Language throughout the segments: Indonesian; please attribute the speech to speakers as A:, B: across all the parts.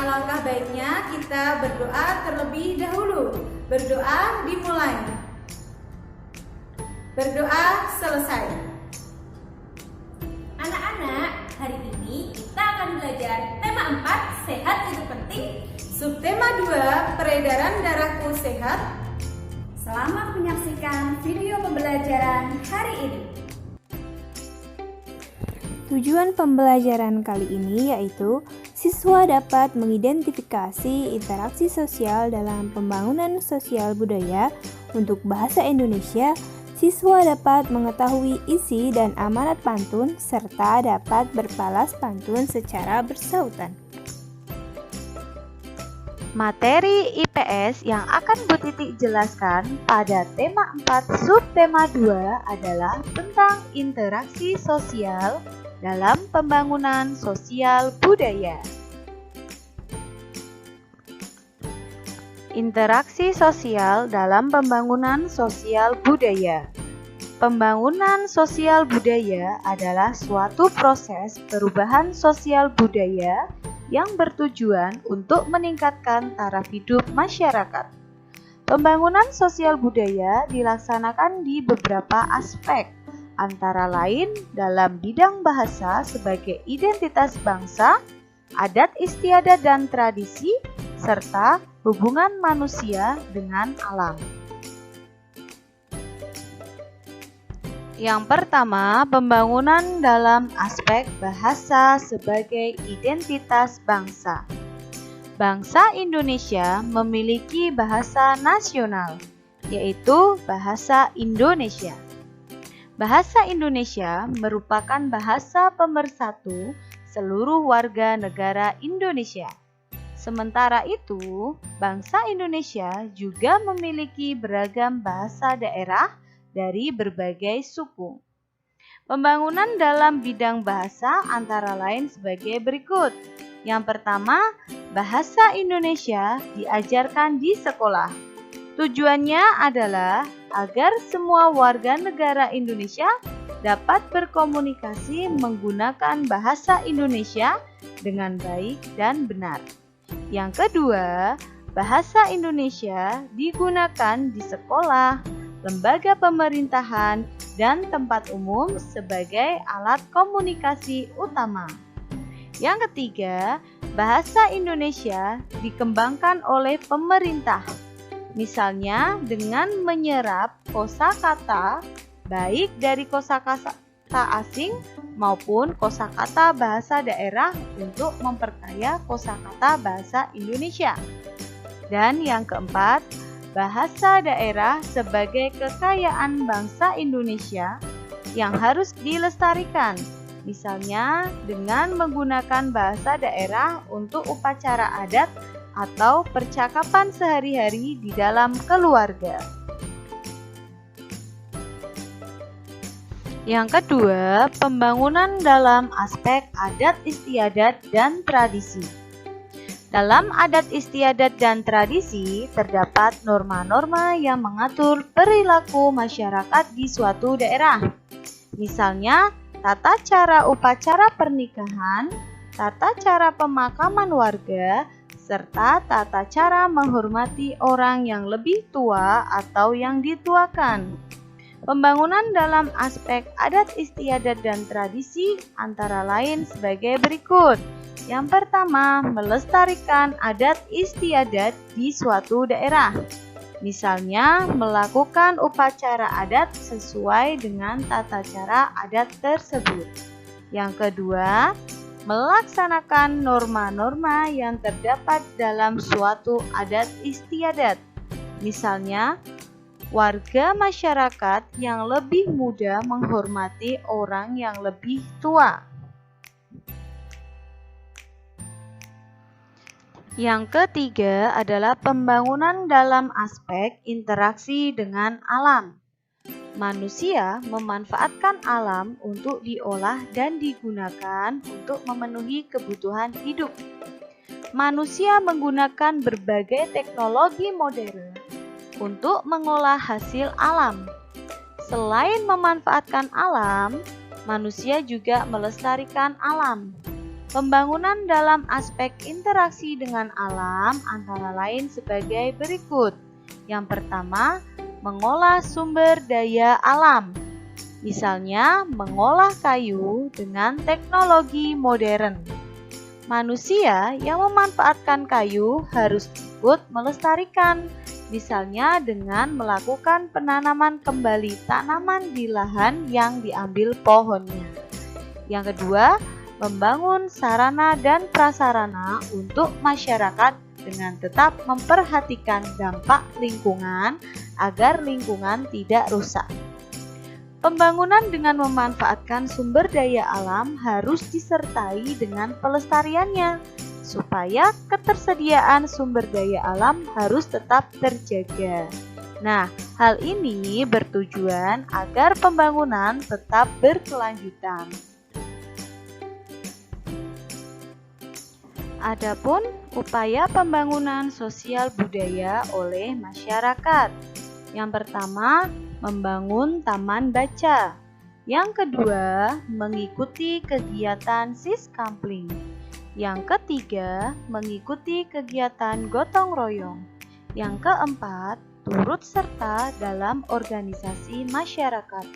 A: alangkah baiknya kita berdoa terlebih dahulu. Berdoa dimulai. Berdoa selesai.
B: Anak-anak, hari ini kita akan belajar tema 4, sehat itu penting.
A: Subtema 2, peredaran darahku sehat.
B: Selamat menyaksikan video pembelajaran hari ini.
C: Tujuan pembelajaran kali ini yaitu siswa dapat mengidentifikasi interaksi sosial dalam pembangunan sosial budaya. Untuk bahasa Indonesia, siswa dapat mengetahui isi dan amanat pantun serta dapat berbalas pantun secara bersautan.
D: Materi IPS yang akan Bu Titi jelaskan pada tema 4 subtema 2 adalah tentang interaksi sosial dalam pembangunan sosial budaya. Interaksi sosial dalam pembangunan sosial budaya. Pembangunan sosial budaya adalah suatu proses perubahan sosial budaya yang bertujuan untuk meningkatkan taraf hidup masyarakat. Pembangunan sosial budaya dilaksanakan di beberapa aspek, antara lain dalam bidang bahasa sebagai identitas bangsa, adat istiadat dan tradisi, serta hubungan manusia dengan alam. Yang pertama, pembangunan dalam aspek bahasa sebagai identitas bangsa. Bangsa Indonesia memiliki bahasa nasional, yaitu bahasa Indonesia. Bahasa Indonesia merupakan bahasa pemersatu seluruh warga negara Indonesia. Sementara itu, bangsa Indonesia juga memiliki beragam bahasa daerah dari berbagai suku. Pembangunan dalam bidang bahasa antara lain sebagai berikut. Yang pertama, bahasa Indonesia diajarkan di sekolah. Tujuannya adalah agar semua warga negara Indonesia dapat berkomunikasi menggunakan bahasa Indonesia dengan baik dan benar. Yang kedua, bahasa Indonesia digunakan di sekolah, lembaga pemerintahan, dan tempat umum sebagai alat komunikasi utama. Yang ketiga, bahasa Indonesia dikembangkan oleh pemerintah. Misalnya dengan menyerap kosakata baik dari kosakata asing maupun kosakata bahasa daerah untuk memperkaya kosakata bahasa Indonesia. Dan yang keempat, bahasa daerah sebagai kekayaan bangsa Indonesia yang harus dilestarikan. Misalnya dengan menggunakan bahasa daerah untuk upacara adat atau percakapan sehari-hari di dalam keluarga. Yang kedua, pembangunan dalam aspek adat istiadat dan tradisi. Dalam adat istiadat dan tradisi terdapat norma-norma yang mengatur perilaku masyarakat di suatu daerah. Misalnya, tata cara upacara pernikahan, tata cara pemakaman warga, serta tata cara menghormati orang yang lebih tua atau yang dituakan. Pembangunan dalam aspek adat istiadat dan tradisi antara lain sebagai berikut. Yang pertama, melestarikan adat istiadat di suatu daerah. Misalnya, melakukan upacara adat sesuai dengan tata cara adat tersebut. Yang kedua, melaksanakan norma-norma yang terdapat dalam suatu adat istiadat. Misalnya, warga masyarakat yang lebih muda menghormati orang yang lebih tua. Yang ketiga adalah pembangunan dalam aspek interaksi dengan alam. Manusia memanfaatkan alam untuk diolah dan digunakan untuk memenuhi kebutuhan hidup. Manusia menggunakan berbagai teknologi modern untuk mengolah hasil alam. Selain memanfaatkan alam, manusia juga melestarikan alam. Pembangunan dalam aspek interaksi dengan alam antara lain sebagai berikut. Yang pertama, mengolah sumber daya alam. Misalnya, mengolah kayu dengan teknologi modern. Manusia yang memanfaatkan kayu harus ikut melestarikan, misalnya dengan melakukan penanaman kembali tanaman di lahan yang diambil pohonnya. Yang kedua, membangun sarana dan prasarana untuk masyarakat dengan tetap memperhatikan dampak lingkungan agar lingkungan tidak rusak. Pembangunan dengan memanfaatkan sumber daya alam harus disertai dengan pelestariannya, supaya ketersediaan sumber daya alam harus tetap terjaga. Nah, hal ini bertujuan agar pembangunan tetap berkelanjutan. Adapun upaya pembangunan sosial budaya oleh masyarakat. Yang pertama, membangun taman baca. Yang kedua, mengikuti kegiatan siskampling. Yang ketiga, mengikuti kegiatan gotong royong. Yang keempat, turut serta dalam organisasi masyarakat.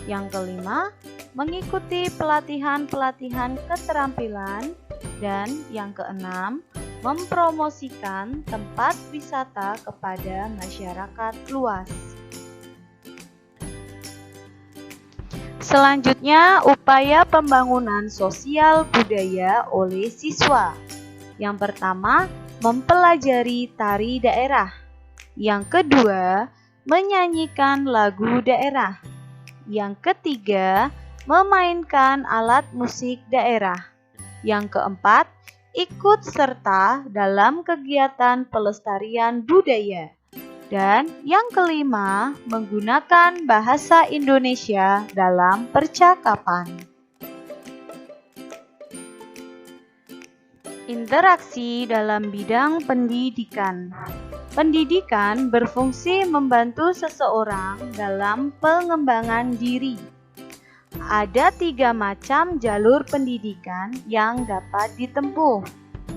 D: Yang kelima, mengikuti pelatihan-pelatihan keterampilan. Dan yang keenam, mempromosikan tempat wisata kepada masyarakat luas. Selanjutnya, upaya pembangunan sosial budaya oleh siswa. Yang pertama, mempelajari tari daerah. Yang kedua, menyanyikan lagu daerah. Yang ketiga, memainkan alat musik daerah. Yang keempat, ikut serta dalam kegiatan pelestarian budaya. Dan yang kelima, menggunakan bahasa Indonesia dalam percakapan. Interaksi dalam bidang pendidikan. Pendidikan berfungsi membantu seseorang dalam pengembangan diri. Ada 3 macam jalur pendidikan yang dapat ditempuh,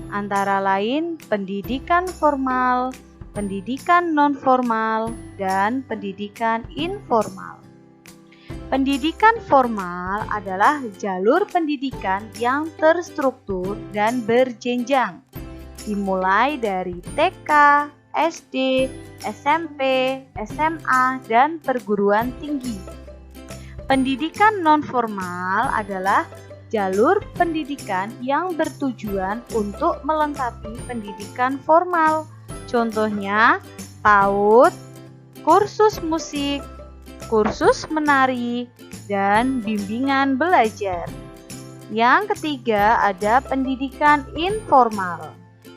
D: antara lain pendidikan formal, pendidikan non-formal, dan pendidikan informal. Pendidikan formal adalah jalur pendidikan yang terstruktur dan berjenjang, dimulai dari TK, SD, SMP, SMA, dan perguruan tinggi. Pendidikan non-formal adalah jalur pendidikan yang bertujuan untuk melengkapi pendidikan formal. Contohnya, PAUD, kursus musik, kursus menari, dan bimbingan belajar. Yang ketiga ada pendidikan informal,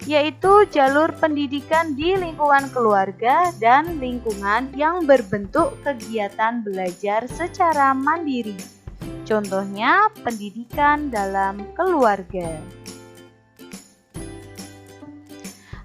D: yaitu jalur pendidikan di lingkungan keluarga dan lingkungan yang berbentuk kegiatan belajar secara mandiri. Contohnya, pendidikan dalam keluarga.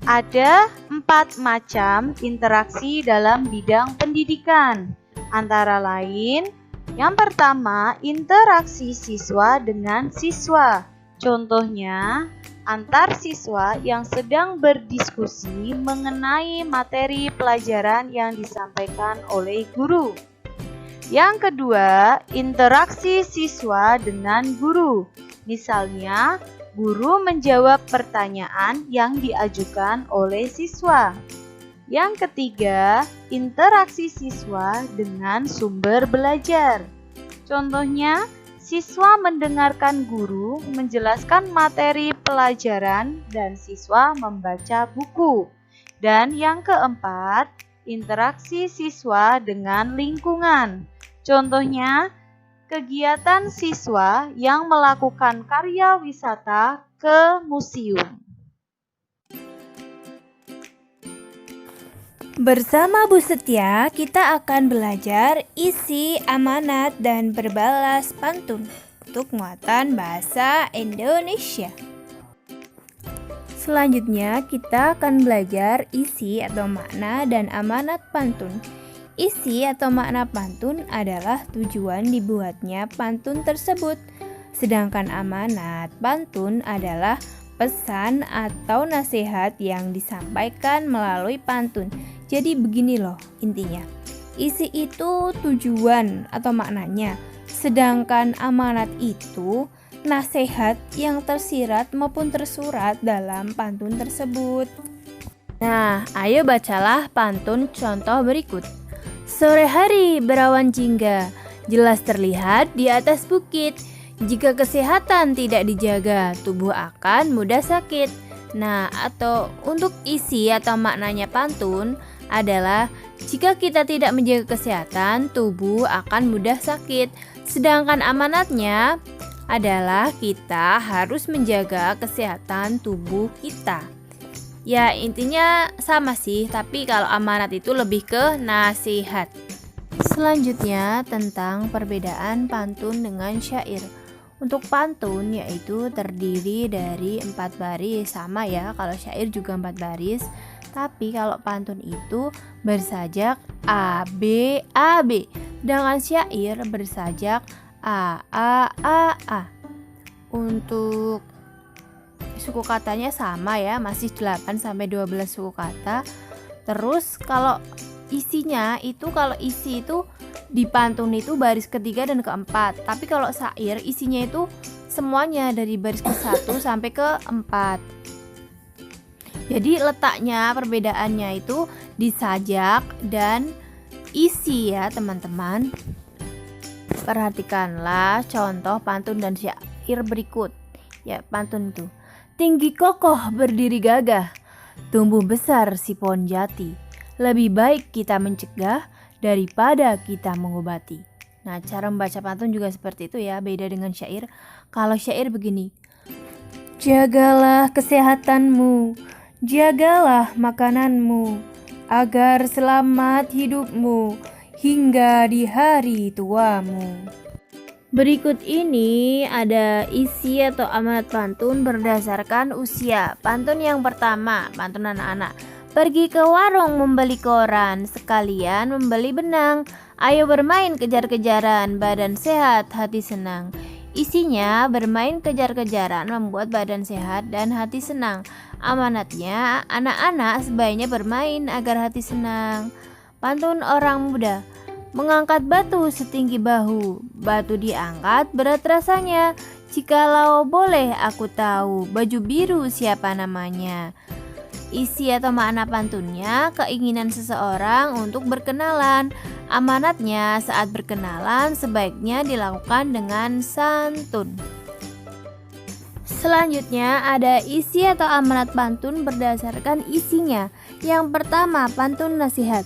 D: Ada 4 macam interaksi dalam bidang pendidikan, antara lain, yang pertama, interaksi siswa dengan siswa. Contohnya, antar siswa yang sedang berdiskusi mengenai materi pelajaran yang disampaikan oleh guru. Yang kedua, interaksi siswa dengan guru. Misalnya, guru menjawab pertanyaan yang diajukan oleh siswa. Yang ketiga, interaksi siswa dengan sumber belajar. Contohnya, siswa mendengarkan guru menjelaskan materi pelajaran dan siswa membaca buku. Dan yang keempat, interaksi siswa dengan lingkungan. Contohnya, kegiatan siswa yang melakukan karya wisata ke museum.
C: Bersama Bu Setia, kita akan belajar isi amanat dan berbalas pantun untuk muatan bahasa Indonesia. Selanjutnya, kita akan belajar isi atau makna dan amanat pantun. Isi atau makna pantun adalah tujuan dibuatnya pantun tersebut. Sedangkan amanat pantun adalah pesan atau nasihat yang disampaikan melalui pantun. Jadi begini loh intinya. Isi itu tujuan atau maknanya. Sedangkan amanat itu nasihat yang tersirat maupun tersurat dalam pantun tersebut. Nah, ayo bacalah pantun contoh berikut. Sore hari berawan jingga, jelas terlihat di atas bukit. Jika kesehatan tidak dijaga, tubuh akan mudah sakit. Nah, atau untuk isi atau maknanya pantun adalah jika kita tidak menjaga kesehatan, tubuh akan mudah sakit. Sedangkan amanatnya adalah kita harus menjaga kesehatan tubuh kita. Ya intinya sama sih, tapi kalau amanat itu lebih ke nasihat. Selanjutnya tentang perbedaan pantun dengan syair. Untuk pantun yaitu terdiri dari 4 baris, sama ya kalau syair juga 4 baris. Tapi kalau pantun itu bersajak A, B, A, B. Sedangkan syair bersajak A, A, A, A. Untuk suku katanya sama ya, masih 8 sampai 12 suku kata. Terus kalau isinya itu, kalau isi itu di pantun itu baris ketiga dan keempat. Tapi kalau syair isinya itu semuanya dari baris ke-1 sampai ke-4. Jadi letaknya perbedaannya itu di sajak dan isi ya teman-teman. Perhatikanlah contoh pantun dan syair berikut. Ya, pantun itu. Tinggi kokoh berdiri gagah, tumbuh besar si pohon jati. Lebih baik kita mencegah daripada kita mengobati. Nah, cara membaca pantun juga seperti itu ya, beda dengan syair. Kalau syair begini. Jagalah kesehatanmu, jagalah makananmu, agar selamat hidupmu hingga di hari tuamu. Berikut ini ada isi atau amanat pantun berdasarkan usia. Pantun yang pertama, pantun anak-anak. Pergi ke warung membeli koran, sekalian membeli benang. Ayo bermain kejar-kejaran, badan sehat, hati senang. Isinya bermain kejar-kejaran membuat badan sehat dan hati senang. Amanatnya, anak-anak sebaiknya bermain agar hati senang. Pantun orang muda. Mengangkat batu setinggi bahu, batu diangkat berat rasanya. Jikalau boleh aku tahu, baju biru siapa namanya. Isi atau makna pantunnya, keinginan seseorang untuk berkenalan. Amanatnya saat berkenalan sebaiknya dilakukan dengan santun. Selanjutnya ada isi atau amanat pantun berdasarkan isinya. Yang pertama, pantun nasihat.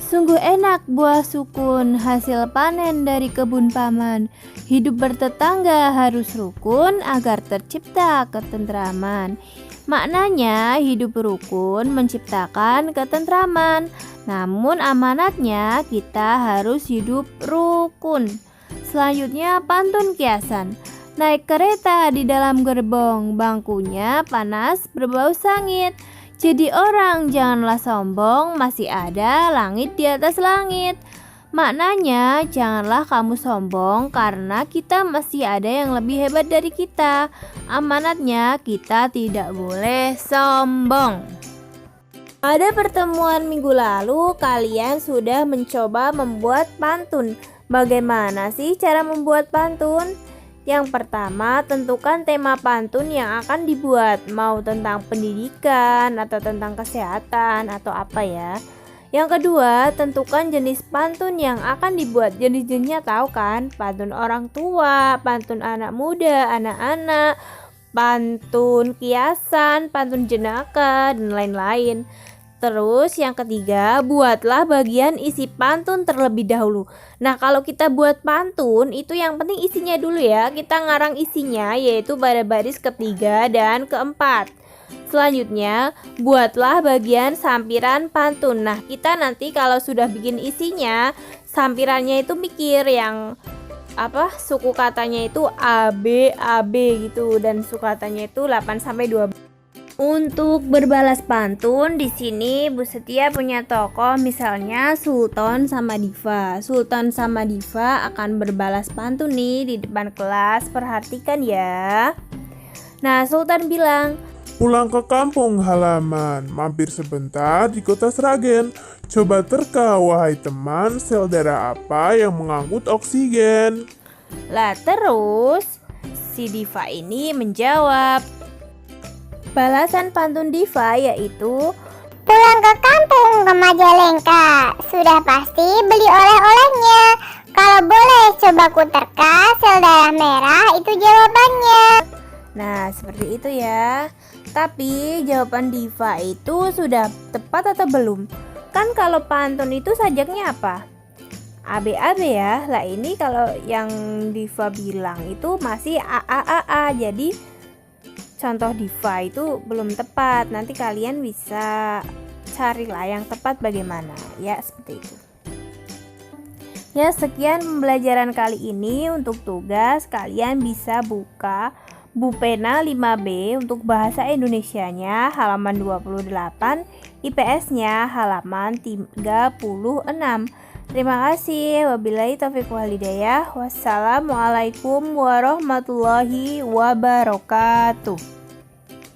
C: Sungguh enak buah sukun, hasil panen dari kebun paman. Hidup bertetangga harus rukun agar tercipta ketentraman. Maknanya hidup rukun menciptakan ketentraman. Namun amanatnya kita harus hidup rukun. Selanjutnya pantun kiasan. Naik kereta di dalam gerbong, bangkunya panas berbau sangit. Jadi orang janganlah sombong, masih ada langit di atas langit. Maknanya janganlah kamu sombong karena kita masih ada yang lebih hebat dari kita. Amanatnya kita tidak boleh sombong. Pada pertemuan minggu lalu kalian sudah mencoba membuat pantun. Bagaimana sih cara membuat pantun? Yang pertama, tentukan tema pantun yang akan dibuat, mau tentang pendidikan atau tentang kesehatan atau apa ya. Yang kedua, tentukan jenis pantun yang akan dibuat. Jenis-jenisnya tahu kan? Pantun orang tua, pantun anak muda, anak-anak, pantun kiasan, pantun jenaka, dan lain-lain. Terus yang ketiga, buatlah bagian isi pantun terlebih dahulu. Nah, kalau kita buat pantun, itu yang penting isinya dulu ya. Kita ngarang isinya, yaitu pada baris ketiga dan keempat. Selanjutnya, buatlah bagian sampiran pantun. Nah, kita nanti kalau sudah bikin isinya, sampirannya itu mikir yang suku katanya itu A, B gitu. Dan suku katanya itu 8 sampai 12. Untuk berbalas pantun di sini Bu Setia punya tokoh misalnya Sultan sama Diva. Sultan sama Diva akan berbalas pantun nih di depan kelas. Perhatikan ya. Nah, Sultan bilang,
E: pulang ke kampung halaman, mampir sebentar di kota Sragen. Coba terka wahai teman, sel darah apa yang mengangkut oksigen?
C: lah terus si Diva ini menjawab. Balasan pantun Diva yaitu,
F: pulang ke kampung ke Majalengka, sudah pasti beli oleh-olehnya. Kalau boleh coba ku terka, sel darah merah itu jawabannya.
C: nah seperti itu ya. Tapi jawaban Diva itu sudah tepat atau belum? Kan kalau pantun itu sajaknya apa? AB-AB ya. Lah ini kalau yang Diva bilang itu masih AAAA. Jadi contoh Diva itu belum tepat. Nanti kalian bisa carilah yang tepat bagaimana. Ya seperti itu. Ya sekian pembelajaran kali ini. Untuk tugas kalian bisa buka Bupena 5B untuk bahasa Indonesianya halaman 28, IPS-nya halaman 36. Terima kasih. Wabillahi taufiq wal hidayah. Wassalamualaikum warahmatullahi wabarakatuh.